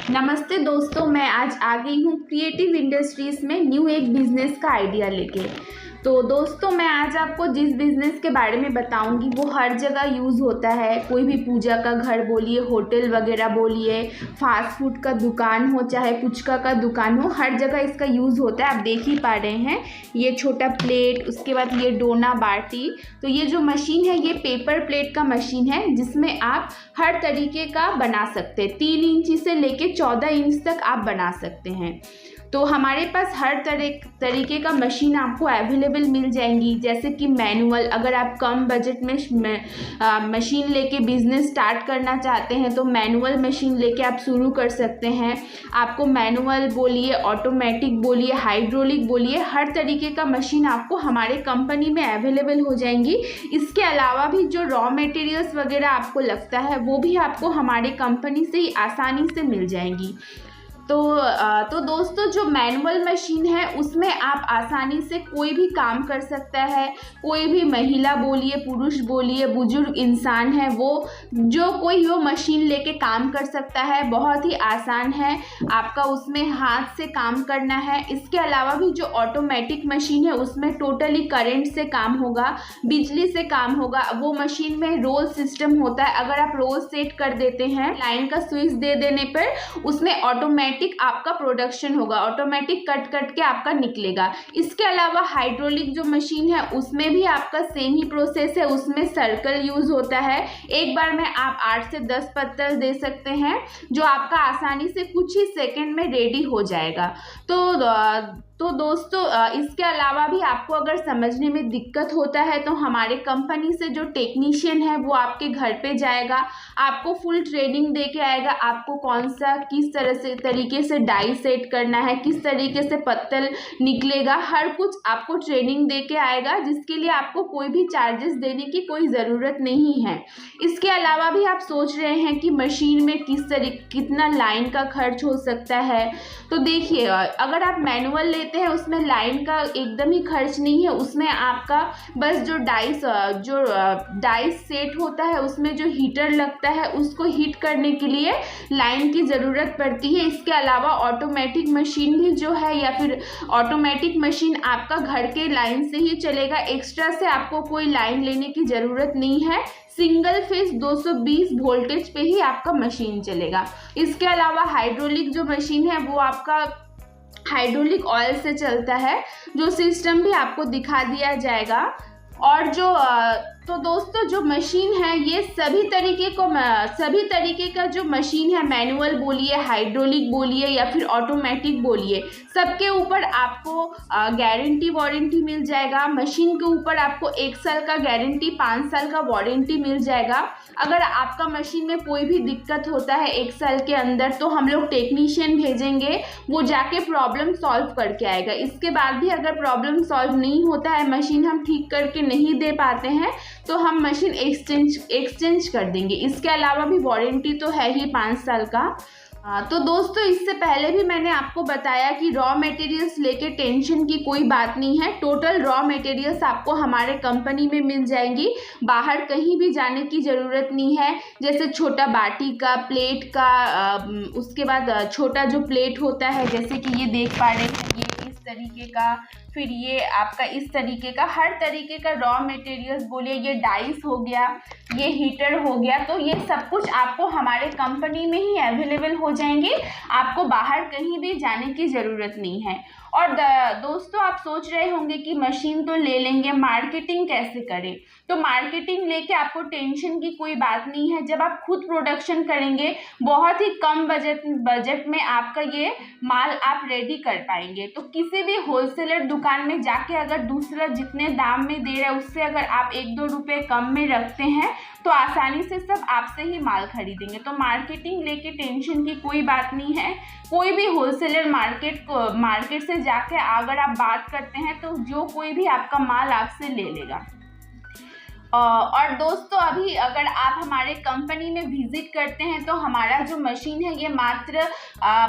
नमस्ते दोस्तों, मैं आज आ गई हूँ क्रिएटिव इंडस्ट्रीज़ में न्यू एक बिज़नेस का आइडिया लेके। तो दोस्तों, मैं आज आपको जिस बिज़नेस के बारे में बताऊंगी वो हर जगह यूज़ होता है। कोई भी पूजा का घर बोलिए, होटल वगैरह बोलिए, फास्ट फूड का दुकान हो, चाहे पुचका का दुकान हो, हर जगह इसका यूज़ होता है। आप देख ही पा रहे हैं, ये छोटा प्लेट, उसके बाद ये डोना बाटी। तो ये जो मशीन है ये पेपर प्लेट का मशीन है, जिसमें आप हर तरीके का बना सकते हैं। 3 इंची से लेके 14 इंच तक आप बना सकते हैं। तो हमारे पास हर तरीके का मशीन आपको अवेलेबल मिल जाएंगी। जैसे कि मैनुअल, अगर आप कम बजट में मशीन लेके बिज़नेस स्टार्ट करना चाहते हैं तो मैनुअल मशीन लेके आप शुरू कर सकते हैं। आपको मैनुअल बोलिए, ऑटोमेटिक बोलिए, हाइड्रोलिक बोलिए, हर तरीके का मशीन आपको हमारे कंपनी में अवेलेबल हो जाएंगी। इसके अलावा भी जो रॉ मटेरियल्स वगैरह आपको लगता है वो भी आपको हमारे कंपनी से ही आसानी से मिल जाएंगी। तो दोस्तों, जो मैनुअल मशीन है उसमें आप आसानी से कोई भी काम कर सकता है। कोई भी महिला बोलिए, पुरुष बोलिए, बुजुर्ग इंसान है, वो मशीन लेके काम कर सकता है। बहुत ही आसान है, आपका उसमें हाथ से काम करना है। इसके अलावा भी जो ऑटोमेटिक मशीन है उसमें टोटली करंट से काम होगा, बिजली से काम होगा। वो मशीन में रोल सिस्टम होता है। अगर आप रोल सेट कर देते हैं, लाइन का स्विच दे देने पर उसमें ऑटोमेटिक आपका प्रोडक्शन होगा, ऑटोमेटिक कट के आपका निकलेगा। इसके अलावा हाइड्रोलिक जो मशीन है उसमें भी आपका सेम ही प्रोसेस है। उसमें सर्कल यूज होता है। एक बार में आप 8 से 10 पत्तल दे सकते हैं, जो आपका आसानी से कुछ ही सेकंड में रेडी हो जाएगा। तो दोस्तों, इसके अलावा भी आपको अगर समझने में दिक्कत होता है तो हमारे कंपनी से जो टेक्नीशियन है वो आपके घर पे जाएगा, आपको फुल ट्रेनिंग दे के आएगा। आपको किस तरीके से डाई सेट करना है, किस तरीके से पत्तल निकलेगा, हर कुछ आपको ट्रेनिंग दे के आएगा, जिसके लिए आपको कोई भी चार्जेस देने की कोई ज़रूरत नहीं है। इसके अलावा भी आप सोच रहे हैं कि मशीन में कितना लाइन का खर्च हो सकता है। तो देखिए, अगर आप मैनुअल लेते हैं उसमें लाइन का एकदम ही खर्च नहीं है। उसमें आपका बस जो डाइस सेट होता है उसमें जो हीटर लगता है उसको हीट करने के लिए लाइन की ज़रूरत पड़ती है। इसके अलावा ऑटोमेटिक मशीन भी जो है, या फिर ऑटोमेटिक मशीन आपका घर के लाइन से ही चलेगा। एक्स्ट्रा से आपको कोई लाइन लेने की ज़रूरत नहीं है। सिंगल फेज 220 वोल्टेज पे ही आपका मशीन चलेगा। इसके अलावा हाइड्रोलिक जो मशीन है वो आपका हाइड्रोलिक ऑयल से चलता है, जो सिस्टम भी आपको दिखा दिया जाएगा। और तो दोस्तों, जो मशीन है ये सभी तरीके का जो मशीन है, मैनुअल बोलिए, हाइड्रोलिक बोलिए या फिर ऑटोमेटिक बोलिए, सबके ऊपर आपको गारंटी वारंटी मिल जाएगा। मशीन के ऊपर आपको 1 साल का गारंटी, 5 साल का वारंटी मिल जाएगा। अगर आपका मशीन में कोई भी दिक्कत होता है 1 साल के अंदर, तो हम लोग टेक्नीशियन भेजेंगे, वो जाके प्रॉब्लम सॉल्व करके आएगा। इसके बाद भी अगर प्रॉब्लम सॉल्व नहीं होता है, मशीन हम ठीक करके नहीं दे पाते हैं, तो हम मशीन एक्सचेंज कर देंगे। इसके अलावा भी वारंटी तो है ही 5 साल का। तो दोस्तों, इससे पहले भी मैंने आपको बताया कि रॉ मटेरियल्स लेके टेंशन की कोई बात नहीं है। टोटल रॉ मटेरियल्स आपको हमारे कंपनी में मिल जाएंगी, बाहर कहीं भी जाने की ज़रूरत नहीं है। जैसे छोटा बाटी का, प्लेट का, उसके बाद छोटा जो प्लेट होता है, जैसे कि ये देख पा रहे हैं, ये इस तरीके का, फिर ये आपका इस तरीके का, हर तरीके का रॉ मटेरियल्स बोलिए, ये डाइस हो गया, ये हीटर हो गया। तो ये सब कुछ आपको हमारे कंपनी में ही अवेलेबल हो जाएंगे। आपको बाहर कहीं भी जाने की ज़रूरत नहीं है। और दोस्तों, आप सोच रहे होंगे कि मशीन तो ले लेंगे, मार्केटिंग कैसे करें। तो मार्केटिंग लेके आपको टेंशन की कोई बात नहीं है। जब आप खुद प्रोडक्शन करेंगे, बहुत ही कम बजट में आपका ये माल आप रेडी कर पाएंगे। तो किसी भी होलसेलर दुकान में जाके अगर दूसरा जितने दाम में दे रहा है उससे अगर आप 1-2 रुपये कम में रखते हैं तो आसानी से सब आपसे ही माल खरीदेंगे। तो मार्केटिंग लेके टेंशन की कोई बात नहीं है। कोई भी होलसेलर मार्केट से जाके अगर आप बात करते हैं तो कोई भी आपका माल आपसे ले लेगा। और दोस्तों अभी अगर आप हमारे कंपनी में विजिट करते हैं तो हमारा जो मशीन है ये मात्र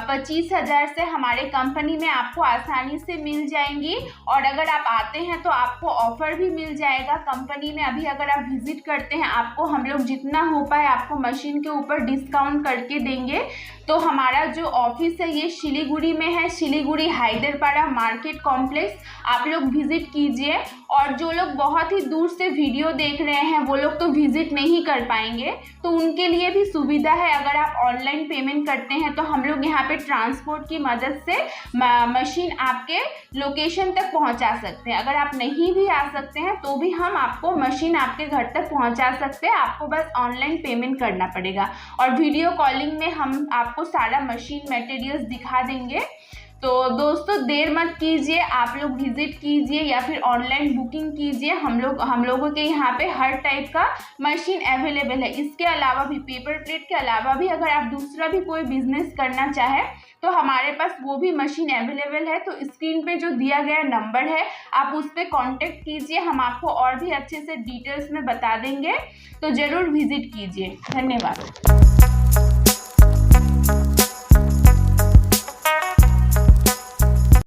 25,000 से हमारे कंपनी में आपको आसानी से मिल जाएंगी। और अगर आप आते हैं तो आपको ऑफ़र भी मिल जाएगा कंपनी में। अभी अगर आप विजिट करते हैं आपको हम लोग जितना हो पाए आपको मशीन के ऊपर डिस्काउंट करके देंगे। तो हमारा जो ऑफिस है ये शिलीगुड़ी में है, शिलीगुड़ी हैदरपाड़ा मार्केट कॉम्प्लेक्स। आप लोग विजिट कीजिए। और जो लोग बहुत ही दूर से वीडियो देख रहे हैं वो लोग तो विजिट नहीं कर पाएंगे, तो उनके लिए भी सुविधा है। अगर आप ऑनलाइन पेमेंट करते हैं तो हम लोग यहाँ पे ट्रांसपोर्ट की मदद से मशीन आपके लोकेशन तक पहुँचा सकते हैं। अगर आप नहीं भी आ सकते हैं तो भी हम आपको मशीन आपके घर तक पहुँचा सकते हैं। आपको बस ऑनलाइन पेमेंट करना पड़ेगा और वीडियो कॉलिंग में हम आपको सारा मशीन मटेरियल्स दिखा देंगे। तो दोस्तों देर मत कीजिए, आप लोग विजिट कीजिए या फिर ऑनलाइन बुकिंग कीजिए। हम लोगों के यहाँ पे हर टाइप का मशीन अवेलेबल है। इसके अलावा भी पेपर प्लेट के अलावा भी अगर आप दूसरा भी कोई बिजनेस करना चाहें तो हमारे पास वो भी मशीन अवेलेबल है। तो स्क्रीन पे जो दिया गया नंबर है आप उस पर कॉन्टेक्ट कीजिए, हम आपको और भी अच्छे से डिटेल्स में बता देंगे। तो ज़रूर विजिट कीजिए। धन्यवाद।